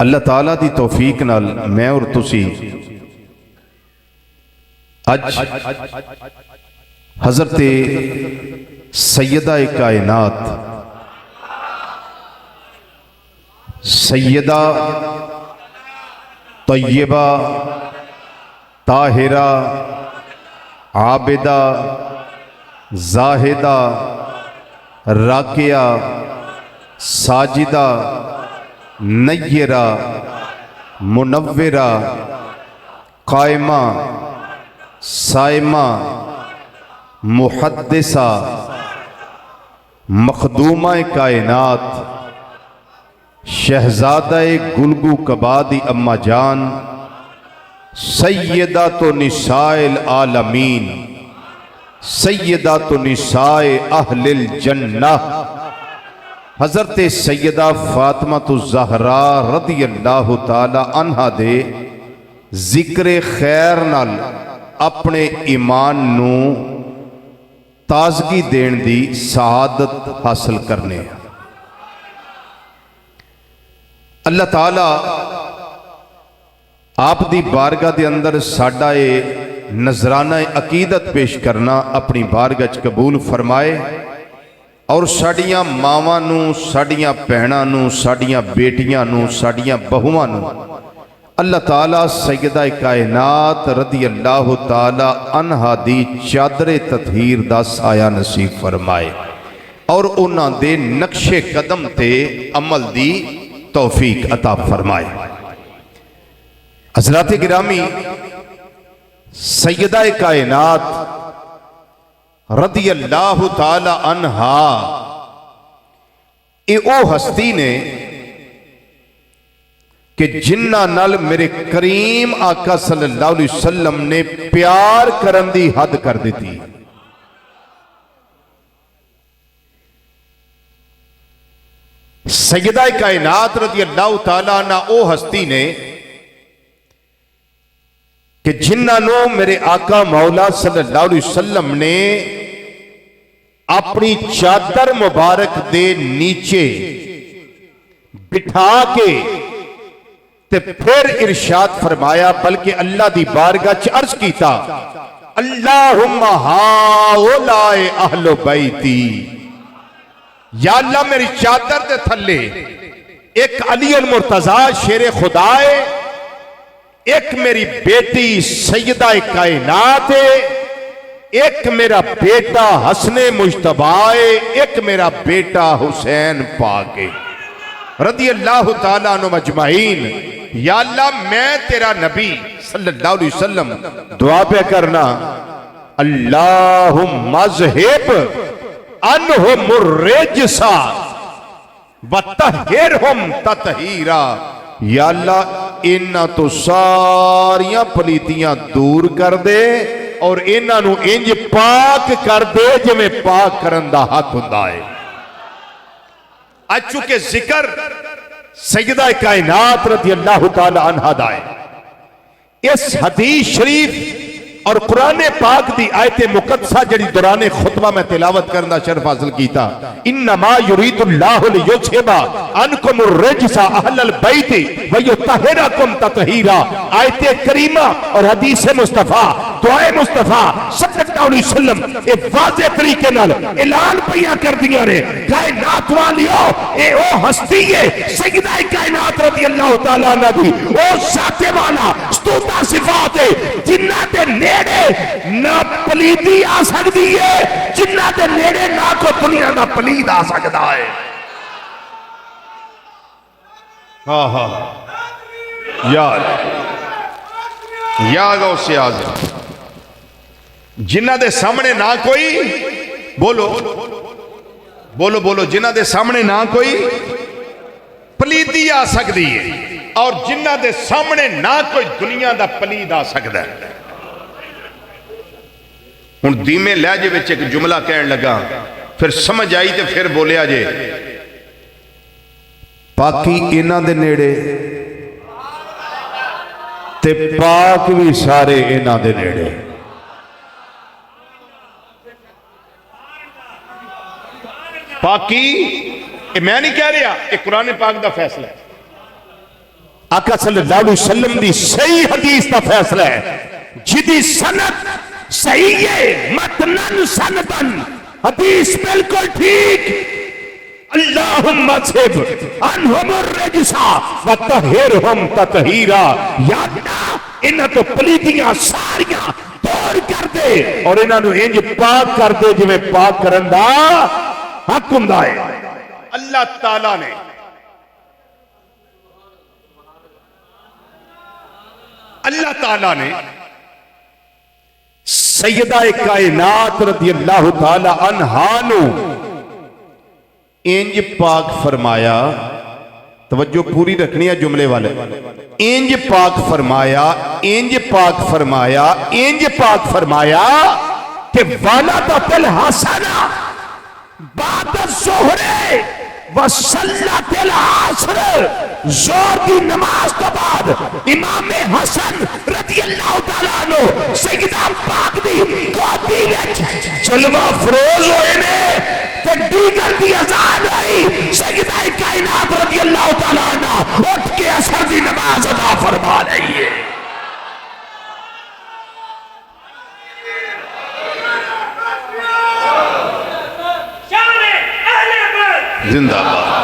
اللہ تعالیٰ دی توفیق نال میں اور تسی اج حضرت سیدہ کائنات سیدہ طیبہ طاہرہ عابدہ زاہدہ راکعہ ساجدہ نیرہ منورہ قائمہ صائمہ محدثہ مخدومہ کائنات شہزادہ گلگو کبادی اماں جان سیدۃ نساء العالمین سیدۃ نساء اہل الجنہ حضرت سیدہ فاطمہ الزہراء رضی اللہ تعالی عنہ دے ذکر خیر نال اپنے ایمان نو تازگی دین دی سعادت حاصل کرنے اللہ تعالی آپ دی بارگاہ دے اندر ساڈا نذرانہ عقیدت پیش کرنا اپنی بارگاہ چ قبول فرمائے اور ساڈیاں ماواں نو ساڈیاں بہناں نو ساڈیاں بیٹیاں نو ساڈیاں بہواں نو اللہ تعالیٰ سیدہ کائنات رضی اللہ تعالیٰ عنہ دی چادر تطہیر دا سایہ نصیب فرمائے اور انہاں دے نقش قدم تے عمل دی توفیق عطا فرمائے۔ حضرات گرامی، سیدہ کائنات رضی اللہ تعالی عنہا او ہستی نے کہ جنہ نال میرے کریم آقا صلی اللہ علیہ وسلم نے پیار کرن دی حد کر دیتی۔ سیدہ کائنات رضی اللہ تعالی عنہ او ہستی نے کہ جنہ نو میرے آقا مولا صلی اللہ علیہ وسلم نے اپنی چادر مبارک دے نیچے بٹھا کے تے پھر ارشاد فرمایا، بلکہ اللہ دی بارگاہ چ عرض کیتا، اللہم ہاؤلائے اہل بیتی، یا اللہ میری چادر دے تھلے ایک علی المرتضیٰ شیر خدا ہے، ایک میری بیٹی سیدہ کائنات ہے، ایک میرا بیٹا حسن مجتبی ہے، ایک میرا بیٹا حسین پاک ہے رضی اللہ تعالیٰ عنہ مجمعین۔ یا اللہ میں تیرا نبی صلی اللہ علیہ وسلم دعا پہ کرنا، اللہم اذہب عنہم الرجسا وطہرہم تطہیرا، یا اللہ انہاں تو ساریاں پلیتیاں دور کر دے اور انہاں نو انج پاک کر دے جو میں پاک کرن دا حق ہوندا ہے۔ آج چونکہ ذکر سیدہ کائنات رضی اللہ تعالی عنہا دائے، اس حدیث شریف اور قرآن پاک دی آیت مقدسہ جڑی دوران خطبہ میں تلاوت کرنا شرف حاصل کیتا، انما یرید اللہ لیذھب عنکم الرجس اہل البیت ویطہرکم تطہیرا۔ آیت کریمہ اور حدیث مصطفیٰ، دعائے مصطفیٰ صلی اللہ علیہ وسلم ایک واضح طریقے نال اعلان پیا کر دیا رہے، کائنات والیو اے او ہستی ہے سیدہ کائنات رضی اللہ تعالیٰ عنہ دی، او ذات والا ستوتا صفات ہے جنہ تے نیڑے نہ پلیدی آ سکتی ہے، جنہ تے نیڑے نہ کو دنیا نہ پلید آ سکتا ہے۔ یا غوث اعظم، جنہ دے سامنے نہ کوئی بولو بولو بولو جنہ دے سامنے نہ کوئی پلیدی آ سکتی ہے اور جنہ دے سامنے نہ کوئی دنیا دا پلید آ سکتا ہے۔ ہن دیمے لہجے وچ ایک جملہ کہن لگا، پھر سمجھ آئی تے پھر بولیا جے، پاکی انہاں دے نیڑے تے پاک بھی سارے انہاں دے نیڑے۔ پاکی میں نہیں کہہ رہا، یہ قرآن پاک دا فیصلہ ہے۔ آقا صلی اللہ علیہ وسلم دی صحیح حدیث کا فیصلہ ہے جدی سند صحیح ہے متنن سندن حدیث بالکل ٹھیک اللہم اذہب عنہم الرجسا وطہرہم تطہیرا یا اللہ انہاں تو پلیتیاں ساریاں دور کر دے اور انہاں نو انج پاک کر دے جو میں پاک کرن دا حق ہوندا ہے اللہ تعالیٰ نے سیدہ کائنات رضی اللہ تعالی عنہا نو انج پاک فرمایا توجہ پوری رکھنی ہے جملے والے انج پاک فرمایا انج پاک فرمایا انج پاک فرمایا کہ والدت الحسن بعد الظہر وصلت العصر زور کی نماز تو بعد امام حسن رضی اللہ تعالیٰ عنہ سیدہ پاک دی گودی وچ جلوہ فروز ہوئے نے کہ دیگر دی اذان آئی سیدہ کائنات رضی اللہ تعالیٰ عنہ اٹھ کے عصر دی نماز ادا فرما رہی ہے زندہ باد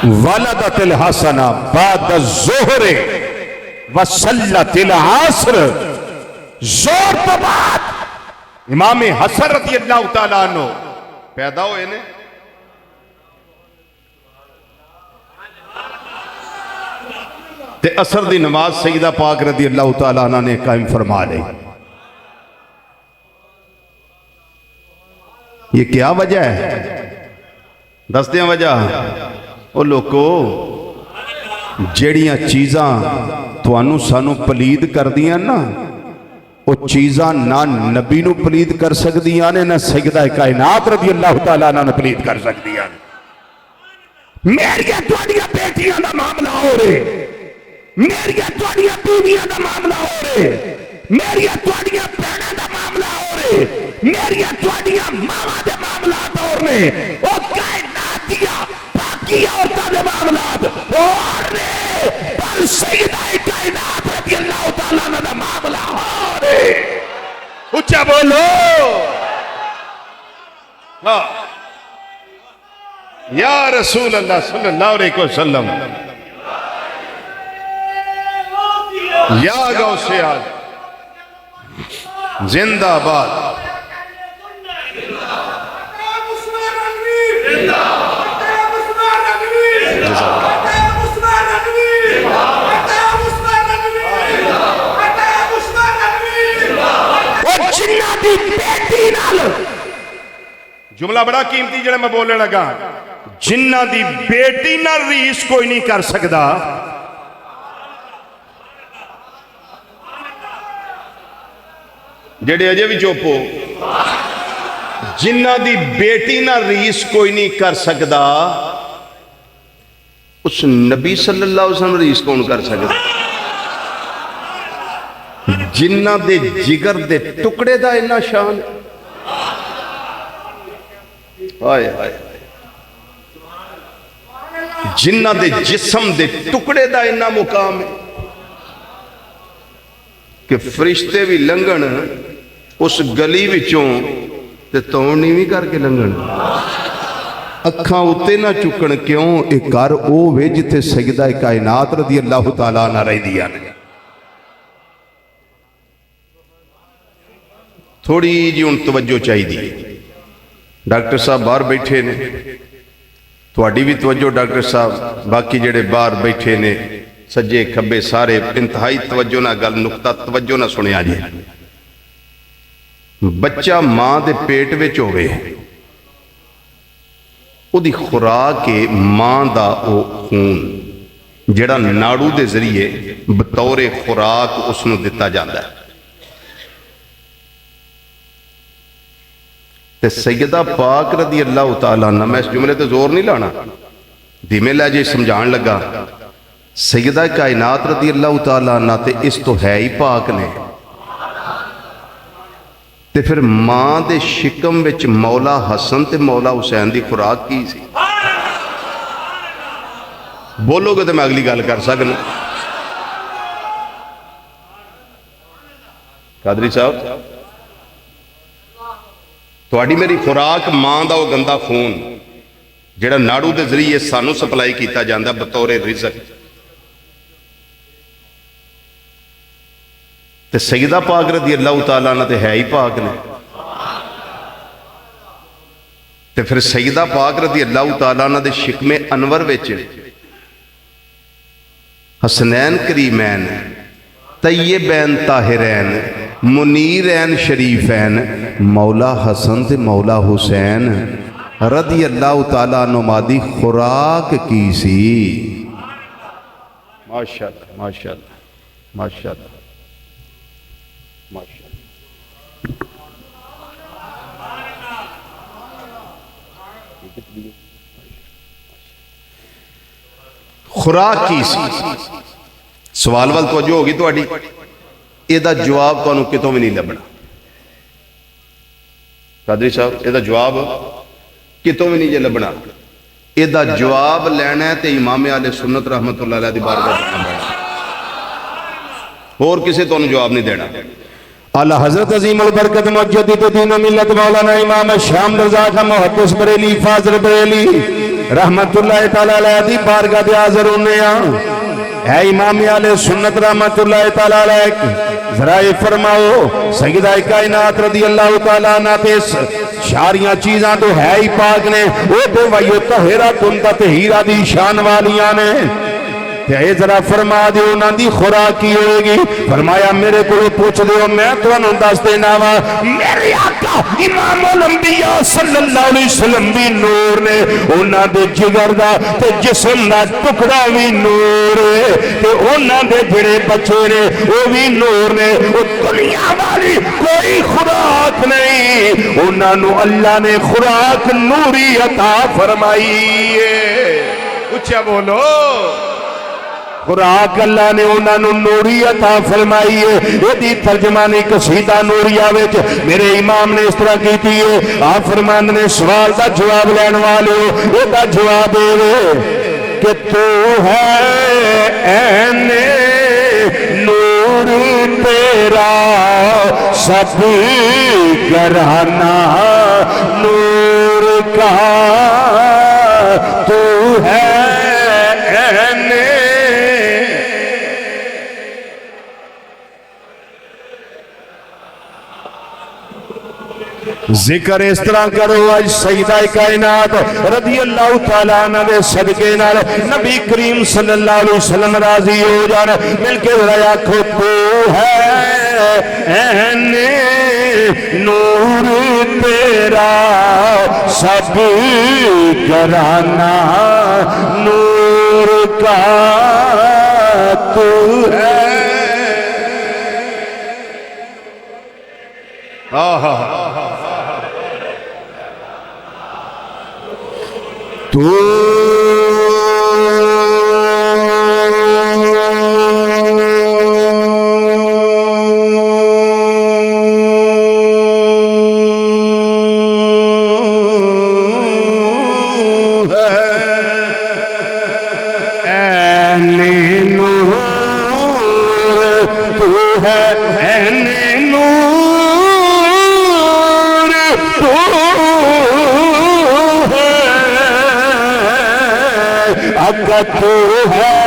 ولدت الحسن بعد الظہر وصلت العصر زور تو بعد امام حسن رضی اللہ تعالیٰ عنہ پیدا ہوئے نے تے عصر دی نماز سیدہ پاک رضی اللہ تعالیٰ عنہ نے قائم فرما لے یہ کیا وجہ ہے دس دیاں وجہ او لوکو جیڑیاں چیزاں توانو سانو پلید کر دیاں نا او چیزاں نہ نبی نو پلید کر سکدیاں نے نہ سیدہ کائنات رضی اللہ تعالیٰ عنہ پلید کر سکدیاں میریاں توانیاں بیٹیاں دا معاملہ ہو رہے میریاں توانیاں بیویاں دا معاملہ ہو رہے میریاں توانیاں بہناں دا معاملہ ہو رہے میریاں توانیاں ماما دے معاملات اور میں او کائنات دیا باقی عورتاں دے معاملات اور رہے پر سیدہ کائنات رضی اللہ تعالیٰ عنہ دا معاملہ ہو رہے اچھا بولو یا رسول اللہ صلی اللہ علیہ وسلم یا غوث اعظم زندہ باد جملہ بڑا قیمتی جڑا میں بولنے لگا جنہ دی بیٹی نہ ریس کوئی نہیں کر سکدا جڑے اجے بھی چوپو جنہ دی بیٹی نہ ریس کوئی نہیں کر سکدا اس نبی صلی اللہ علیہ وسلم ریس کون کر سکدا جنہ دے جگر دے ٹکڑے دا انہا شان آئے آئے جنہ دے جسم دے ٹکڑے دا انہا مقام ہے کہ فرشتے بھی لنگن اس گلی وچوں تے توڑنی بھی کر کے لنگن اکھاں اتے نہ چکن کیوں ایک گھر او وے جتے سیدہ کائنات رضی اللہ تعالیٰ نہ رہ دیا تھوڑی جی ان توجہ چاہی دی ڈاکٹر صاحب باہر بیٹھے نے تواڈی بھی توجہ ڈاکٹر صاحب باقی جڑے باہر بیٹھے نے سجے کھبے سارے انتہائی توجہ نہ گل نقطہ توجہ نہ سنے آجے بچہ ماں دے پیٹ وچ ہوئے او دی خوراک ماں دا او خون جڑا ناڑو دے ذریعے بطور خوراک اس نو دیتا جاندہ ہے تے سیدہ پاک رضی اللہ تعالیٰ عنہ میں اس جملے تے زور نہیں لانا دھیمے لہجے سمجھان لگا سیدہ کائنات رضی اللہ تعالیٰ عنہ تے اس تو ہے ہی پاک نے تے پھر ماں دے شکم وچ مولا حسن تے مولا حسین دی خوراک کی سی؟ بولو گے تو میں اگلی گل کر سکنا۔ قادری صاحب تھوڑی میری خوراک ماں دا وہ گندا خون جڑا ناڑو دے ذریعے سانو سپلائی کیتا جاندہ بطور رزق، تے سیدہ پاک رضی اللہ تعالیٰ عنہ تے ہے ہی پاک نے، تے پھر سیدہ پاک رضی اللہ تعالیٰ عنہ دے شکم انور وچ حسنین کریمین طیبین طاہرین منیرین شریفین مولا حسن تے مولا حسین رضی اللہ تعالیٰ عنہ دی خوراک کی سی؟ ماشاءاللہ ماشاءاللہ ماشاءاللہ ماشاءاللہ۔ خوراک کی سی؟ سوال وال توجہ ہوگی تو اڈی یہ دا جواب تو انہوں کتوں بھی نہیں لبنا۔ قادری صاحب یہ دا جواب کتوں بھی نہیں جے لبنا، یہ دا جواب لینا ہے تے امام اہل سنت رحمت اللہ علیہ دی بارگاہ میں، اور کسی تو انہوں جواب نہیں دینا۔ اعلی حضرت عظیم البرکت مجدد دین و ملت مولانا امام شام رضا کا محدث بریلی فاضل بریلی رحمت اللہ تعالیٰ علیہ دی بارگاہ دے حاضر ہونے اے امام اہل سنت رحمت اللہ تعالیٰ علیہ، ذرائع فرماؤ سیدہ کائنات رضی اللہ تعالیٰ عنہ تے شاریاں چیزاں تو ہے ہی پاک نے، وہ تو ویو طہرہ کنتا تہیرہ دی شان والیاں نے، تے ذرا فرما دیو انہاں دی خوراک کی ہوئے گی؟ فرمایا میرے کو پوچھ دیو میں تو انہوں دس دینا وا، میرے آقا امام الانبیاء صلی اللہ علیہ وسلم بھی نور نے، انہاں دے جگر دا تے جسم دا ٹکڑا بھی نور ہے، تے انہاں دے جڑے بچے نے وہ بھی نور نے، وہ دنیا والی کوئی خوراک نہیں، انہاں نو اللہ نے خوراک نوری عطا فرمائی ہے۔ اچھا بولو، خوراک اللہ نے انہاں نو نوری عطا فرمائی ہے۔ یہ دی ترجمانی قصیدہ نوریہ وچ میرے امام نے اس طرح کی تھی ہے، آپ فرماند نے سوال دا جواب لین والے ہو، یہ دا جواب دے کہ تو ہے این نور تیرا سب گھرانہ نور کا، تو ہے این ذکر اس طرح کرو آج سیدہ کائنات رضی اللہ تعالیٰ عنہ دے صدقے نال نبی کریم صلی اللہ علیہ وسلم راضی ہو جانا، مل کے ذرا آنکھو تو ہے این نور تیرا سب گھرانہ نور کا، تو ہے تو تو ہے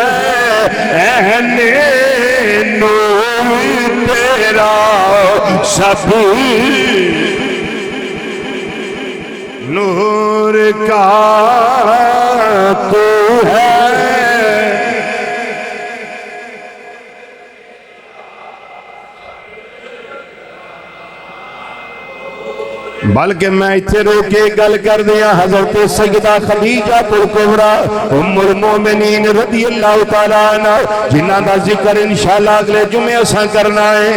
این نور تیرا سب نور کا، تو ہے بلکہ میں اتھے روکے گل کر دیا حضرت سیدہ خدیجہ الکبریٰ ام المومنین رضی اللہ تعالیٰ عنہ جنہاں دا ذکر انشاءاللہ اگلے جمعہ سا کرنا ہے۔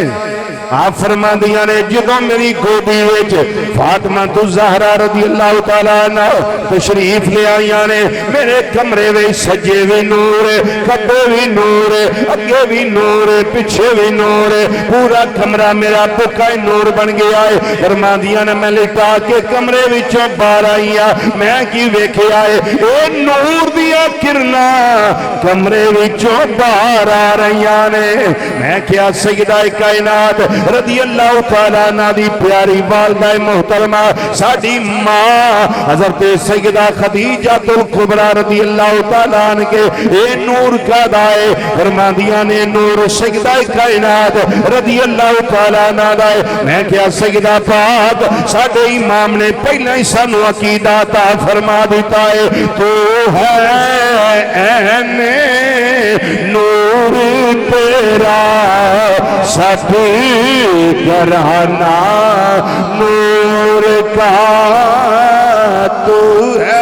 آپ فرماندیاں نے جدوں میری گودی وچ فاطمہ الزہرا رضی اللہ تعالیٰ عنہ تشریف لے آئیاں نے میرے کمرے وچ سجے بھی نور کھبے بھی نور اگے بھی نور پیچھے بھی نور پورا کمرہ میرا پکا نور بن گیا ہے فرماندیاں نے میں لٹا کے کمرے وچوں باہر آئیاں میں کی ویکھیا ہے اے نور دیا کرنا کمرے وچوں باہر آ رہیاں نے میں کیا سیدہ کائنات رضی اللہ تعالیٰ عنہ دی پیاری والدہ محترمہ ساڈی ماں حضرت سیدہ خدیجہ الکبریٰ رضی اللہ تعالیٰ عنہ کے اے نور کا دائے فرماندیاں نے نور سیدہ کائنات رضی اللہ تعالیٰ عنہ دائے میں کیا سیدہ پاک ساڈے امام نے پہلے ہی سانو عقیدہ عطا فرما دیتا ہے تو ہے این نور تیرا سب گھرانا نور کا تو ہے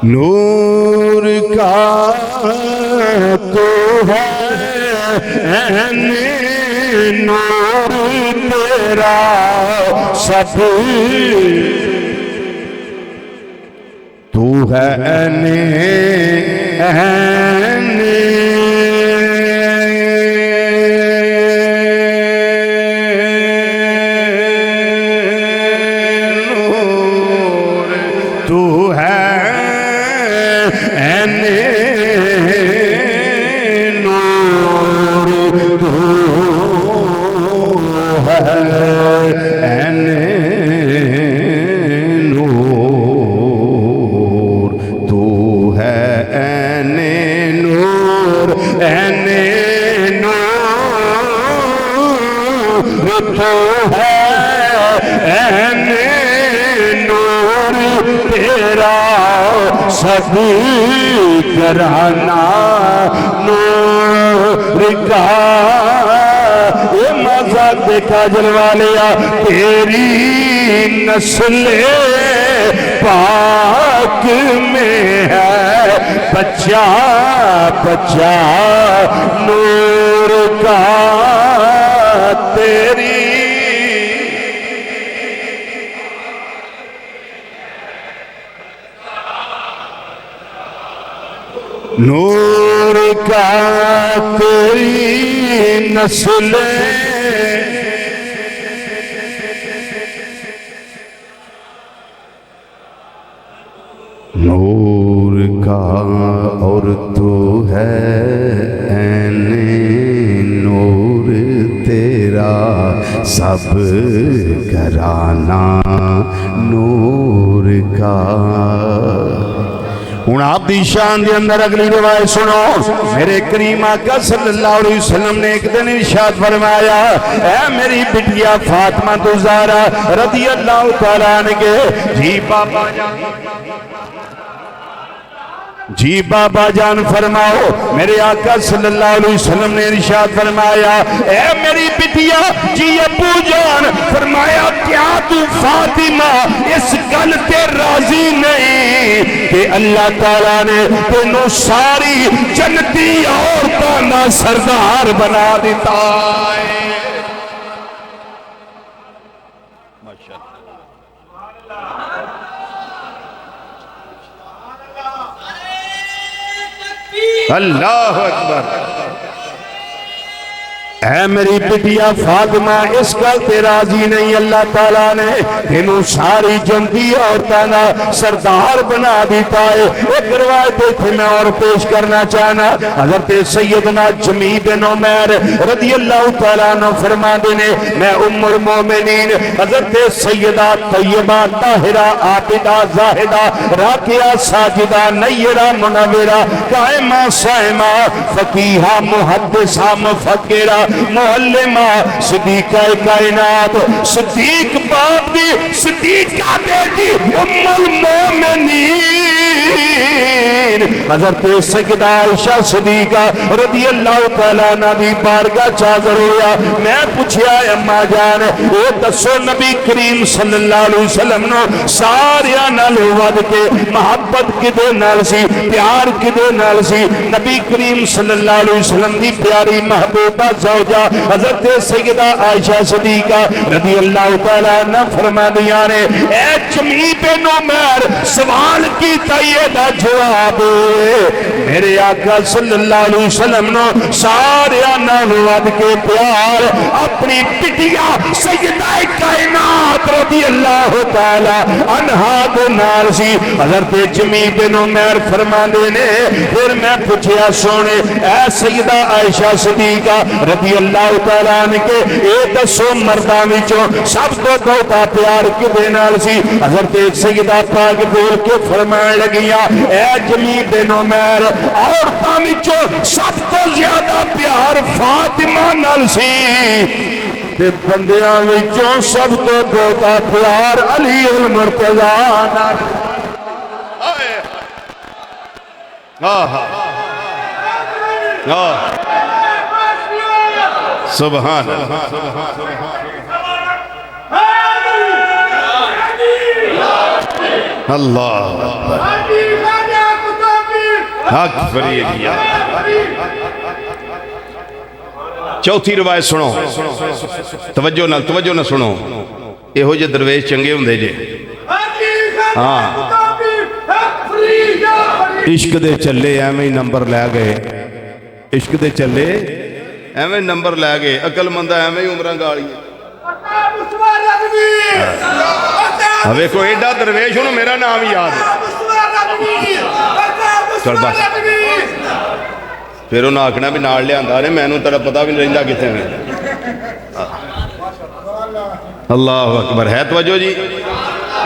نور کا تو ہے نور تیرا سب تو ہے سب گھرانا نور کا یہ مذہب دیکھا جلوہ لیا تیری نسل پاک میں ہے بچہ بچہ نور کا تیری نور کا تیری نسل نور کا اور تو ہے این نور تیرا سب گھرانا نور کا ہوں آپ دی شان دے اندر اگلی روایت سنو میرے کریم آقا صلی اللہ علیہ وسلم نے ایک دن ارشاد فرمایا اے میری بٹیا فاطمہ الزہرا رضی اللہ تعالیٰ عنہ کے جی بابا جان فرماؤ میرے آقا صلی اللہ علیہ وسلم نے ارشاد فرمایا اے میری بٹیا جی ابو جان فرمایا کیا تو فاطمہ اس گل تے راضی نہیں کہ اللہ تعالیٰ نے تینوں ساری جنتی عورتوں دا سردار بنا دیتا ہے اللہ اکبر اے میری بٹیا فاطمہ اس گل تے راضی نہیں اللہ تعالیٰ نے تینوں ساری جنتی عورتوں دا سردار بنا دیتا ہے ایک روایت تھی میں اور پیش کرنا چاہنا حضرت سیدنا جمی بن عمیر رضی اللہ تعالیٰ عنہ فرما دینے میں ام المومنین حضرت سیدہ طیبہ طاہرہ عابدہ زاہدہ راکعہ ساجدہ نیرہ منورہ قائمہ صائمہ فقیہہ محدثہ مفکرہ معلمہ صدیقہ کائنات صدیق باپ دی صدیقہ بیٹی ام المومنین حضرت سیدہ عائشہ صدیقہ رضی اللہ تعالیٰ عنہ دی بارگاہ چاظر ہویا میں پوچھیا اما جان او دسو نبی کریم صلی اللہ علیہ وسلم نو ساریاں نال ود کے محبت کدے نال سی پیار کدے نال سی نبی کریم صلی اللہ علیہ وسلم دی پیاری محبوبہ زوجہ حضرت سیدہ عائشہ صدیقہ رضی اللہ تعالیٰ عنہ فرما دیا نے اے جمی بن عمر سوال کی تائیے دا جواب میرے آقا صلی اللہ علیہ وسلم نو ساریاں نال ود کے پیار اپنی پٹیا سیدہ کائنات رضی اللہ تعالیٰ عنہا دے نال سی حضرت جمی بن عمر فرما دینے پھر میں پوچھیا سونے اے سیدہ عائشہ صدیقہ رضی اللہ تعالیٰ عنہ کے اے دسو مردان وچوں سب تو بہتا پیار کدے نال سی حضرت سیدہ پاک بول کے فرمائے لگیاں اے جمی بن عمر عورتاں وچوں سب تو زیادہ پیار فاطمہ نال سی تے بندیاں وچوں سب تو بہتا پیار علی المرتضی نال سبحان اللہ حق فرید یا چوتھی روایت سنو توجہ نہ سنو یہ ہو جے درویش چنگے ہوں دے جے ہاں عشق دے چلے ایمیں نمبر لے گئے عشق دے چلے ایمیں نمبر لے گئے عقل مندہ ایمیں عمران گاڑی ابے کو ایڈا درویش ہوں میرا نام یاد ہے چل بس پھر انہوں آکھنا بھی ناڑ لے آندھا رہے میں انہوں تیرا پتا بھی نہیں رہندہ کتے میں اللہ اکبر ہے توجہ جی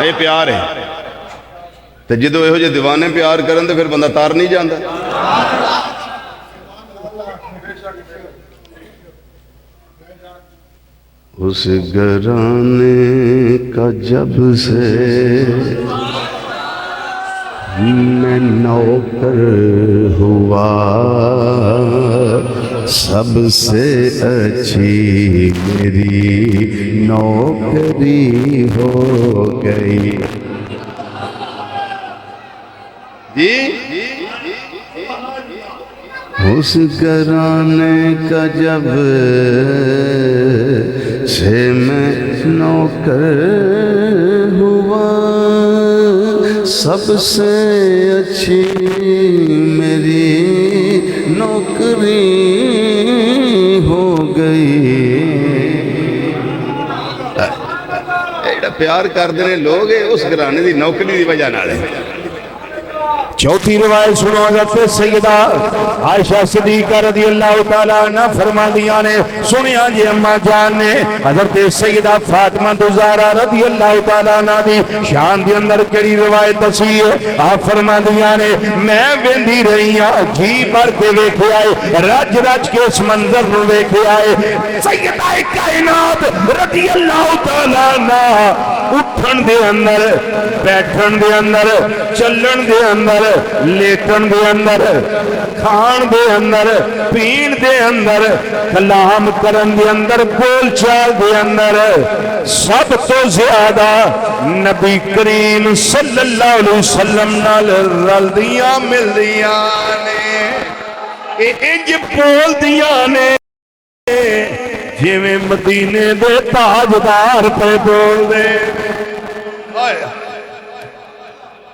یہ پیار ہے تو جدو یہ جو دیوانے پیار کرن تو پھر بندہ تار نہیں جاندہ اس گرانے کا جب سے میں نوکر ہوا سب سے اچھی میری نوکری ہو گئی جی اس گرانے کا جب سے میں نوکر ہوا سب سے اچھی میری نوکری ہو گئی ایڈا پیار کر دینے لوگ اس گرانے دی نوکری دی وجہ نہ رہے چوتھی روایت سنو حضرت سیدہ عائشہ صدیقہ رضی اللہ تعالیٰ عنہ فرما دیا نے سنیا جی اما جان نے حضرت سیدہ فاطمہ زہرا رضی اللہ تعالیٰ عنہ دی شان دی اندر کری روایت دسی ہے آپ فرما دیا نے میں ویندی رہی ہوں جی بھر کے ویکھے آئے رج رج کے اس منظر نو ویکھے آئے سیدہ کائنات رضی اللہ تعالیٰ عنہ اٹھن دے اندر بیٹھن دے اندر چلن دے اندر لیٹن دے اندر کھان دے اندر پین دے اندر کلام کرن دے اندر بول چال دے اندر سب تو زیادہ نبی کریم صلی اللہ علیہ وسلم نال رل دیاں مل دیاں نے انج بول دیاں نے جی میں مدینے دے تاجدار پہ بول دے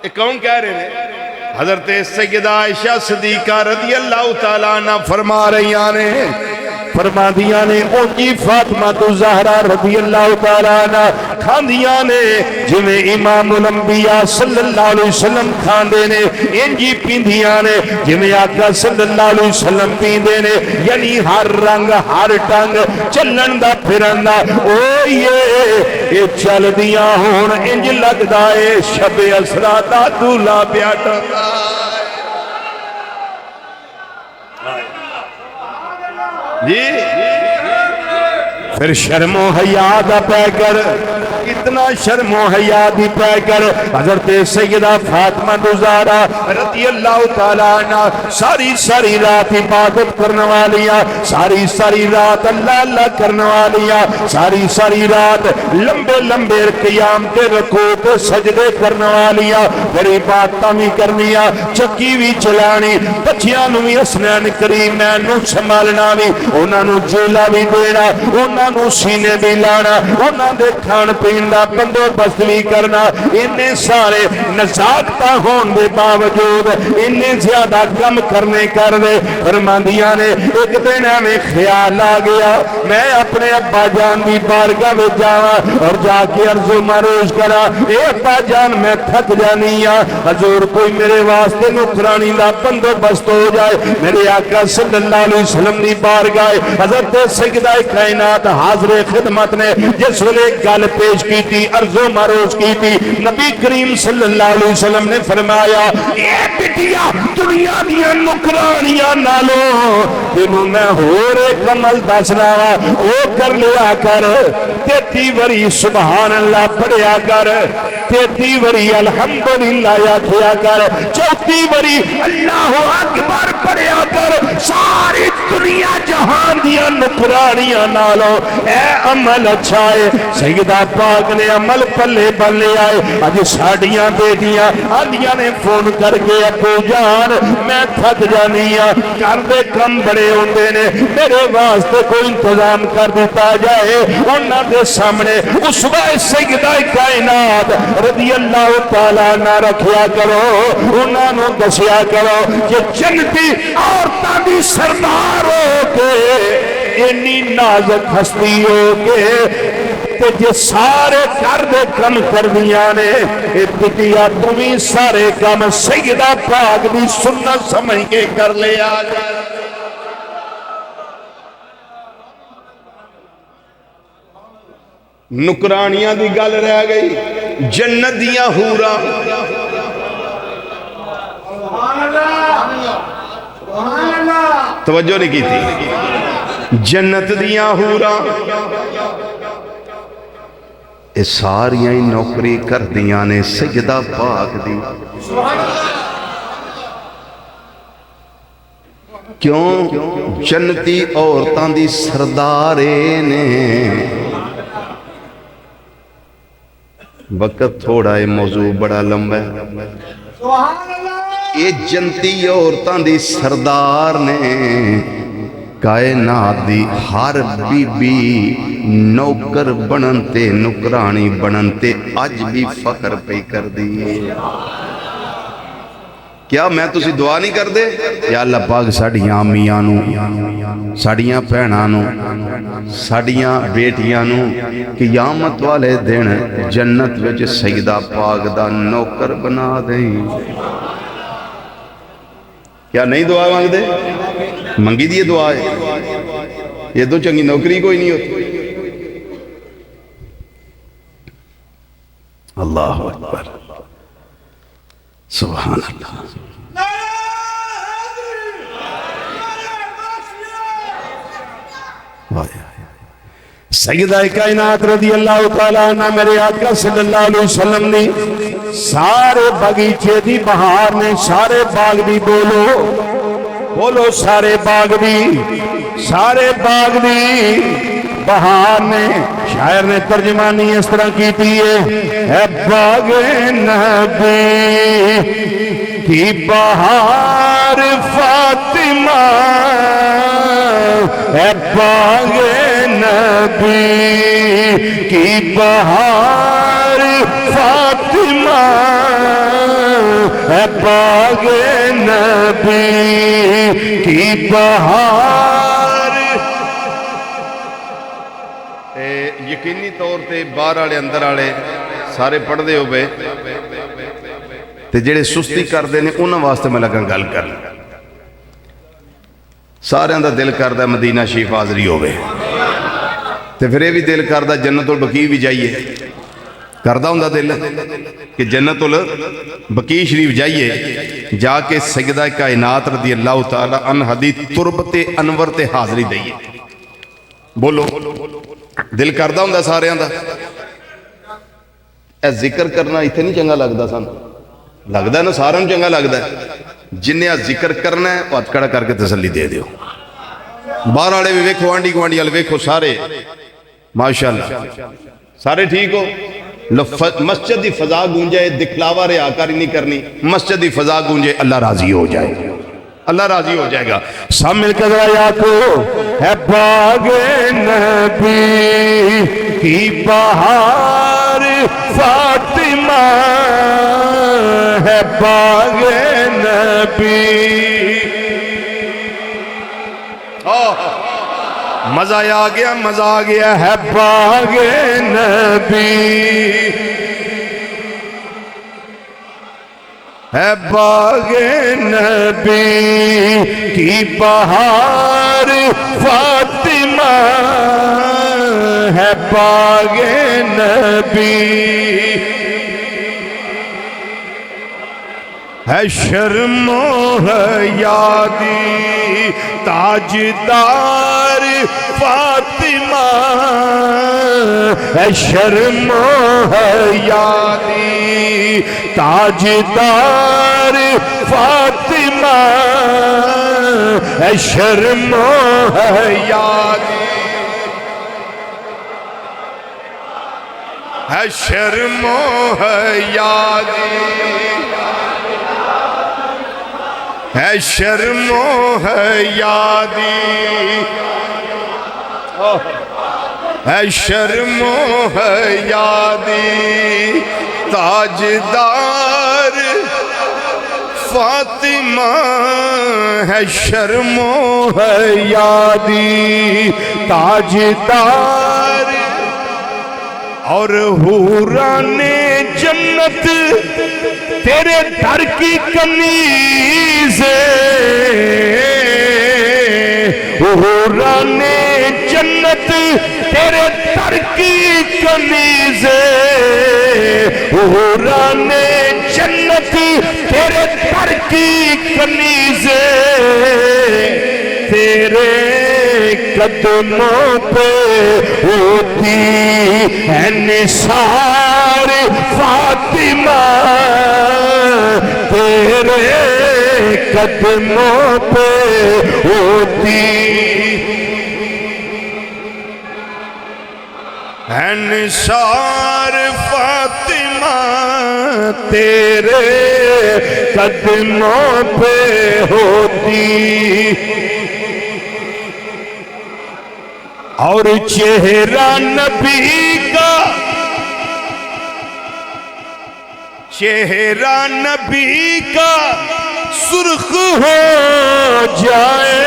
یہ کون کہہ رہے ہیں حضرت سیدہ عائشہ صدیقہ رضی اللہ تعالیٰ عنہ فرما رہی آنے فرما دیا نے اونجی فاطمہ زہرا رضی اللہ تعالیٰ عنہ کھان دیا نے جنہیں امام الانبیاء صلی اللہ علیہ وسلم کھان دے نے انجی پین دیا نے جنہیں آقا صلی اللہ علیہ وسلم پین دے نے یعنی ہر رنگ ہر ٹنگ چلن دا پھرن دا او یہ چل دیا ہون انج لگ دائے شب اسرا دا دولا بیاٹا جی پھر شرم و حیا دا پے کر، اتنا شرم و حیا دی پے کر حضرت سیدہ فاطمہ زہرا رضی اللہ تعالیٰ عنہ ساری ساری رات عبادت کرنے والیاں، ساری ساری رات اللہ اللہ کرنے والیاں، ساری ساری رات لمبے لمبے قیام تے رکوع تے سجدے کرنے والیاں، پھر عبادتاں بھی کرنیاں، چکی بھی چلانی، بچیاں نو بھی حسنین کریمین نو سنبھالنا بھی، انہاں نو جیلا بھی دینا، انہاں نو سینے بھی لانا، انہاں دے کھان پین دا بندوبست بھی کرنا، انہیں سارے نزاکتہ ہون دے باوجود انہیں زیادہ کم کرنے کر دے۔ فرماندیاں نے ایک دن ہمیں خیال آ گیا میں اپنے ابا جان دی بارگاہ میں جاواں اور جا کے عرض و معروض کرا، اے ابا جان میں تھک جانی ہاں، حضور کوئی میرے واسطے نوکرانی دا بندوبست ہو جائے۔ میرے آقا صلی اللہ علیہ وسلم دی بارگاہ حضرت سیدہ کائنات حاضر خدمت نے جس ویلے گل پیش کی تھی، عرض و معروض کی تھی، نبی کریم صلی اللہ علیہ وسلم نے فرمایا اے بٹیا دنیا دیا نکرانیاں نالو تینوں میں ہور ایک عمل دسنا او کر لیا کر، 33 وری سبحان اللہ پڑھیا کر، 33 وری الحمدللہ یادیا کر، 34 وری اللہ اکبر پڑھیا کر، ساری دنیا جہان دیا نکرانیاں نالو اے عمل اچھا ہے۔ سیدہ پاک نے عمل پلے بلے آئے، آج ساڑیاں بیٹیاں آدیاں نے فون کر کے ابو جان میں تھک جانی ہاں، کر دے کم بڑے ہوندے نے، میرے واسطے کوئی انتظام کر دیتا جائے۔ انہاں دے سامنے اسوہ سیدہ کائنات رضی اللہ تعالیٰ نہ رکھیا کرو، انہاں نو دسیا کرو کہ جنتی عورتاں دی سردار ہو کے انی نازک ہستی ہو کے تے جے سارے کر دے کم کر دیا نے، اے بٹیا تمہیں سارے کم سیدہ پاک دی سنت سمجھ کے کر لیا کر۔ نکرانیاں دی گل رہ گئی، جنت دیاں حوراں، توجہ نہیں کی تھی، جنت دیاں حوراں اے ساریاں ہی نوکری کر دیاں نے سیدہ پاک دی۔ کیوں؟ جنتی عورتاں دی سردارے نے۔ وقت تھوڑا ہے، موضوع بڑا لمبا ہے۔ اے جنتی عورتاں دی سردار نے کائنات دی ہر بی بی نوکر بننتے نکرانی بننتے اج بھی فخر پہ کر دی۔ کیا میں تسی دعا نہیں کر دے؟ یا اللہ پاک ساڑیاں امیاں نو، ساڑیاں پہناں نو، ساڑیاں بیٹیاں نو قیامت والے دن جنت وچ سیدہ پاک دا نوکر بنا دیں۔ کیا نہیں دعا مانگ دے؟ منگی دیئے دعا ہے، یہ تو چنگی نوکری کوئی نہیں ہوتی۔ اللہ اکبر، سبحان اللہ۔ سیدہ کائنات رضی اللہ تعالیٰ عنہ میرے آقا صلی اللہ علیہ وسلم نے سارے باغیچے دی بہار نے، سارے باغ دی بولو بولو، سارے باغ دی، سارے باغ دی بہار نے، شاعر نے ترجمانی اس طرح کی تھی ہے باغ نبی کی بہار فاطمہ، ہے باغ نبی کی بہار فاطمہ، ہے باغ نبی کی بہار۔ یقینی طور تے باہر آلے اندر آلے سارے پڑھ دے ہو بے تے جڑے سستی کر دے نے انہاں واسطے میں لگا گل کر سارے اندر دل کردہ مدینہ شریف حاضری ہوئے تے پھر یہ بھی دل کردہ جنت البقیع بھی جائیے، کردہ ہوں دل کہ جنت البقیع شریف جائیے، جا کے سیدہ کائنات رضی اللہ تعالی عنہ دی تربت انور تے حاضری دئیے۔ بولو دل کردا ہوندا ساریاں دا اے ذکر کرنا ایتھے نہیں چنگا لگدا سان لگدا نا ساروں چنگا لگدا ہے جنہیں ذکر کرنا ہے ہاتھ کھڑا کر کے تسلی دے دیو باہر والے بھی ویکھو آنڈی گوانڈی والے ویکھو سارے ماشاءاللہ سارے ٹھیک ہو مسجد دی فضا گونجے دکھلاوا ریاکاری نہیں کرنی مسجد دی فضا گونجے اللہ راضی ہو جائے اللہ راضی ہو جائے گا سب مل کر ذرا یاد کرو ہے باغ نبی کی بہار فاطمہ ہے باغ نبی مزہ آ گیا مزہ آ گیا ہے باغ نبی ہے باغ نبی کی بہار فاطمہ ہے باغ نبی ہے شرم و حیا دی تاجدار فاطمہ ہے شرم و حیا دی تاجدار فاطمہ ہے شرم و حیا دی ہے شرم و حیا دی ہے شرم و حیا دی ہے شرم و حیا دی تاجدار فاطمہ ہے شرم و حیا دی تاجدار اور حوران جنت تیرے در کی کنیز حوران جنت تیرے در کی کنیز حوران جنت تیرے در کی کنیز تیرے قدموں پہ ہوتی ہے نثار فاطمہ تیرے قدموں پہ ہوتی ہے نثار فاطمہ تیرے قدموں پہ ہوتی اور چہرہ نبی کا چہرہ نبی کا سرخ ہو جائے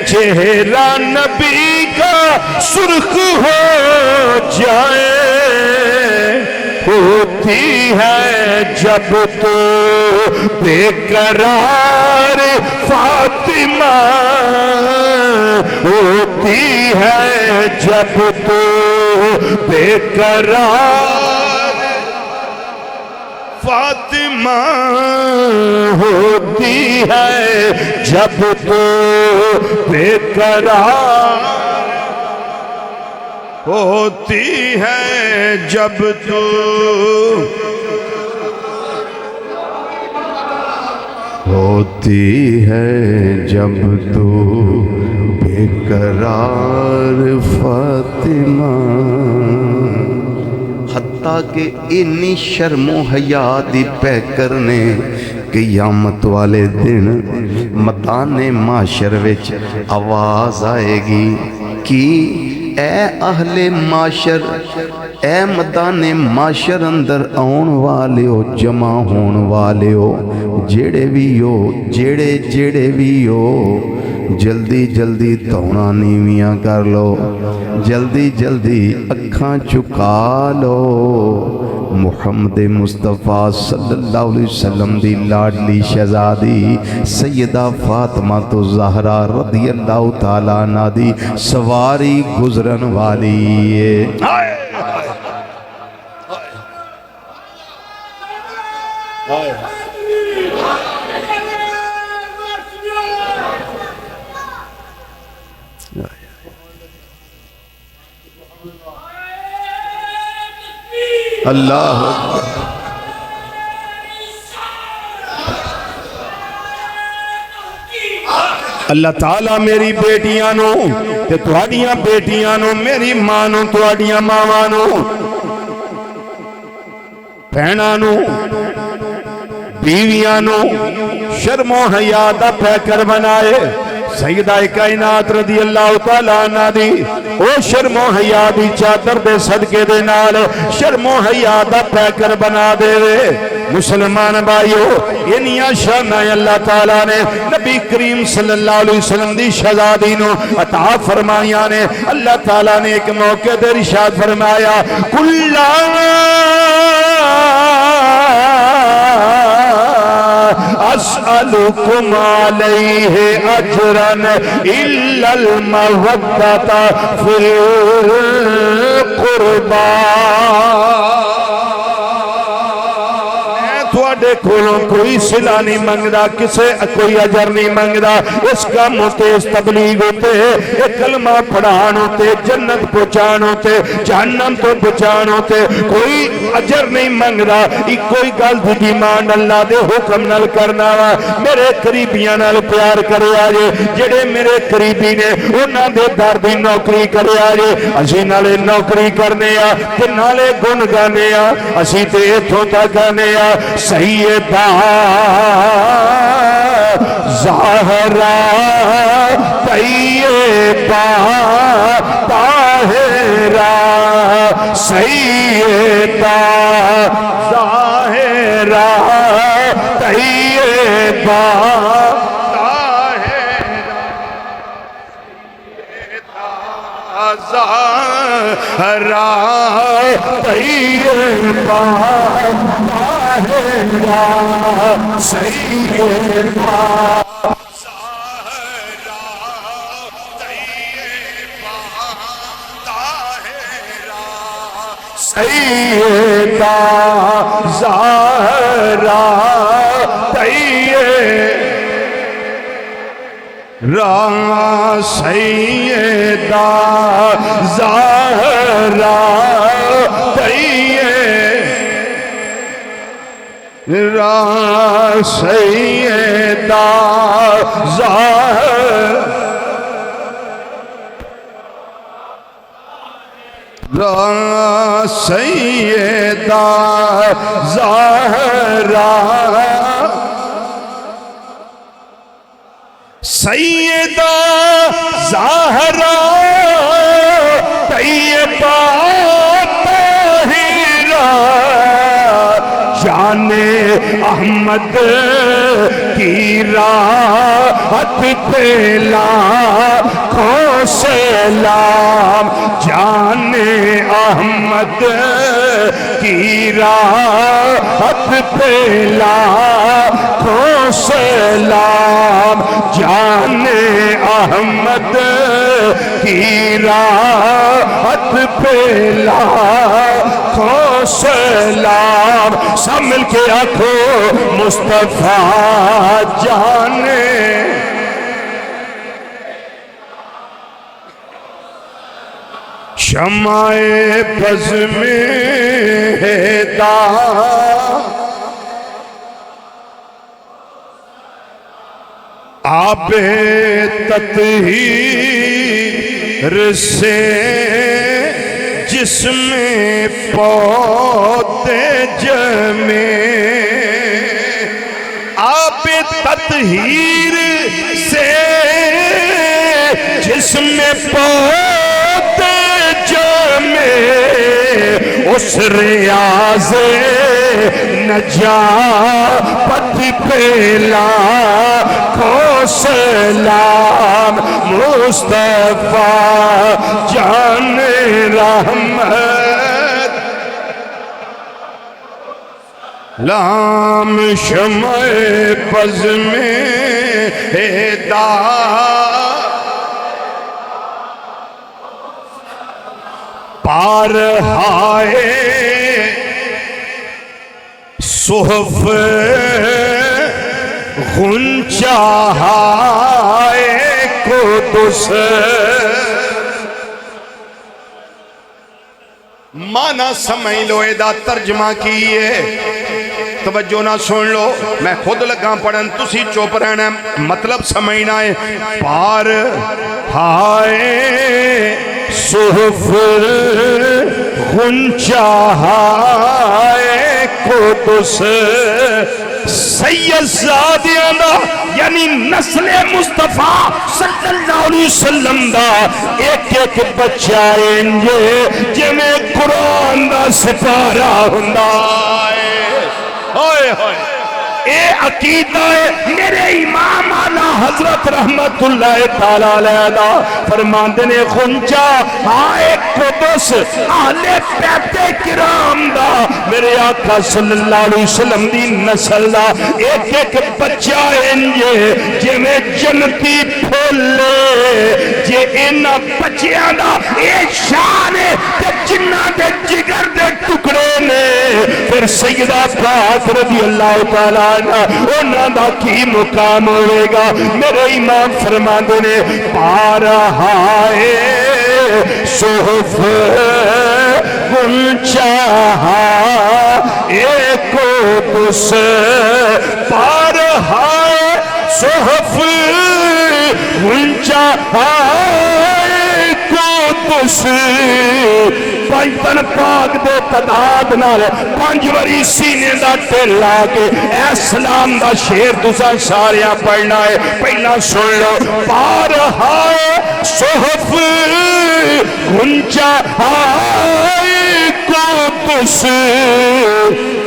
چہرہ نبی کا سرخ ہو جائے ہوتی ہے جب تو بے قرار فاطمہ ہوتی ہے جب تو بے قرار فاطمہ ہوتی ہے جب تو بے قرار ہوتی ہے جب تو ہوتی ہے جب تو بے قرار فاطمہ حتیٰ کہ انی شرم و حیا دی پہ کرنے قیامت والے دن میدان معاشر وچ آواز آئے گی کہ اے اہل معاشر اے میدان معاشر اندر آن والے ہو جمع ہون والے ہو جیڑے بھی ہو جیڑے بھی ہو جلدی جلدی دھونا نیویاں کر لو جلدی جلدی اکھاں چکا لو محمد مصطفیٰ صلی اللہ علیہ وسلم دی لاڈلی شہزادی سیدہ فاطمہ تو زہرا رضی اللہ تعالیٰ عنہ دی سواری گزرن والی ہے اللہ اکبر۔ اللہ تعالیٰ میری بیٹیاں نو تے تہاڈیاں بیٹیاں نو، میری ماں نو تہاڈیاں ماواں نو، بہناں نو، بیویاں نو شرم و حیا دا پیکر بنائے۔ سیدہ کائنات رضی اللہ تعالیٰ عنہ دی او شرم و حیا دی چادر دے صدقے دے نال شرم و حیا دا پیکر بنا دے وے۔ مسلمان بھائیو، انہیاں شانائیں اللہ تعالیٰ نے نبی کریم صلی اللہ علیہ وسلم دی شہزادی نو عطا فرمائیاں نے۔ اللہ تعالیٰ نے ایک موقع دے ارشاد فرمایا، کُلّا اسألکم علیہ اجرا الا المودۃ فی القربى۔ تھوڑے کولوں کوئی صلہ نہیں منگدا، کسے کوئی اجر نہیں منگدا، اس کا اس تبلیغ ہوتے ایک کلمہ پڑھان ہوتے، جنت پہنچان ہوتے، جہنم تو بچان ہوتے، کوئی اجر نہیں منگدا۔ کوئی گل دی ڈیمانڈ اللہ دے حکم نال کرنا وا۔ میرے قریبیاں نال پیار کرے آجے، جڑے میرے قریبی نے انہاں دے در دی نوکری کرے آجے۔ اسی نالے نوکری کرنے آ تے نالے گن گانے آ، اسی تے ایتھوں تک آنے آ۔ سیدہ زہرا طیبہ طاہرہ، سیدہ زہرا طیبہ زہرا طیبہ سیدہ سیدہ زہرا طیبہ، سیدہ زہرا طیبہ، سیدہ زہرا، سیدہ زہرا، سیدہ زہرا طیبہ طاہرہ، جان احمد کی راحت پہ لاکھوں سلام، جان احمد کی راحت پہ لاکھوں سلام، جان احمد کی راحت پہ لاکھوں سلام۔ سب مل کے آنکھو مصطفیٰ جانے، شمع بز میں ہدایت، آب تطہیر سے جس میں پودے جمے، آب تطہیر سے جس میں پودے جمے، اس ریاض نجات پہ لاکھوں سلام، مصطفیٰ جان رحمت، لام شمع پز میں ہدایت، پار ہائے صحف غنچہ ہائے قدس، مانا سمجھ لو ادا ترجمہ کیے توجہ نہ سن لو میں خود لگا پڑھن تسی چپ رہنا مطلب سمجھنا ہے پار ہائے صحف غنچہ ہائے قدس سید زادیانا یعنی نسل مصطفیٰ صلی اللہ علیہ وسلم دا ایک ایک بچہ انجے جمیں قرآن دا سپارہ ہندہ اے عقیدہ ہے میرے امام اعلیٰ حضرت رحمت اللہ تعالیٰ علیہ دا فرماندے نے خنچہ آئے قدس اہل بیت کرام دا میرے آقا صلی اللہ علیہ وسلم دی نسل دا ایک ایک بچہ انجے جے میں جنتی پھولے جے انہ بچیاں دا اے شان ہے کہ جنہ دے جگر دے ٹکڑے نے پھر سیدہ پاک رضی اللہ تعالیٰ انہاں دا کی مقام ہوئے گا میرے امام فرماندے نے پارہائے صحف غنچہ قدس پارہائے صحف غنچہ قدس پنجتن پاک دے تداد نال پانچ وری سینے دا ٹل آگے اے اسلام دا شیر دوسرا ساریاں پڑھنا ہے پہلا سن لو پارہائے صحف غنچہ قدس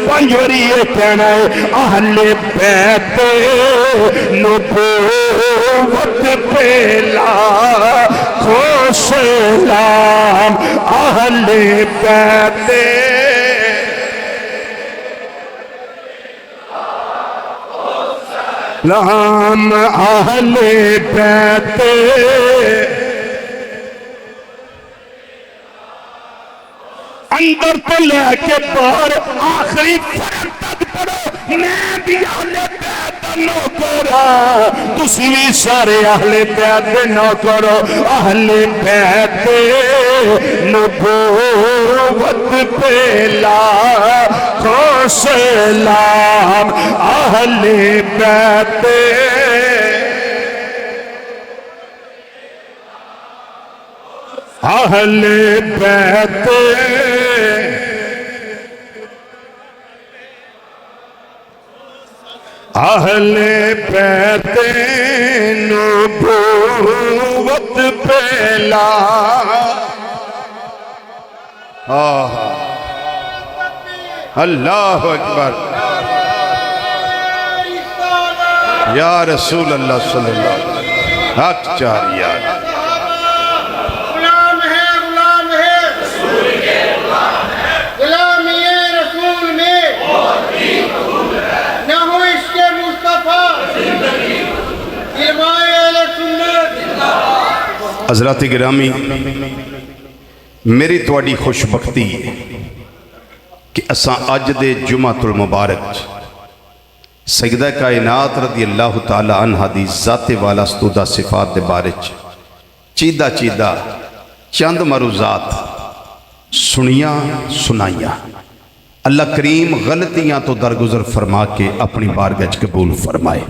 پانچ وری یہ کہنا ہے اہل بیت نبوت پہلا کو سلام اہل بیت لام اہل بیت اندر تو لے کے باہر آخری فرم تک پڑھو میں بھی اہل بیت نوکرا تسی بھی سارے اہل بیت نوکرو اہل بیت نبوت پہلا کو سلام اہل بیت اہل بیت اہل بیت نبوت پہلا اللہ اکبر یا رسول اللہ صلی اللہ علیہ وسلم حق چاری یاد غلام ہے غلامی رسول میں نہ ہو عشق مصطفیٰ علماء اہل سنت حضرات گرامی میری تواڈی خوش بختی ہے کہ اساں اج دے جمعۃ المبارک سیدہ کائنات رضی اللہ تعالی عنہ دی ذات والا استودہ صفات دے بارے چیدہ چیدہ چند مروزات سنیاں سنائیاں اللہ کریم غلطیاں تو درگزر فرما کے اپنی بارگاہ قبول فرمائے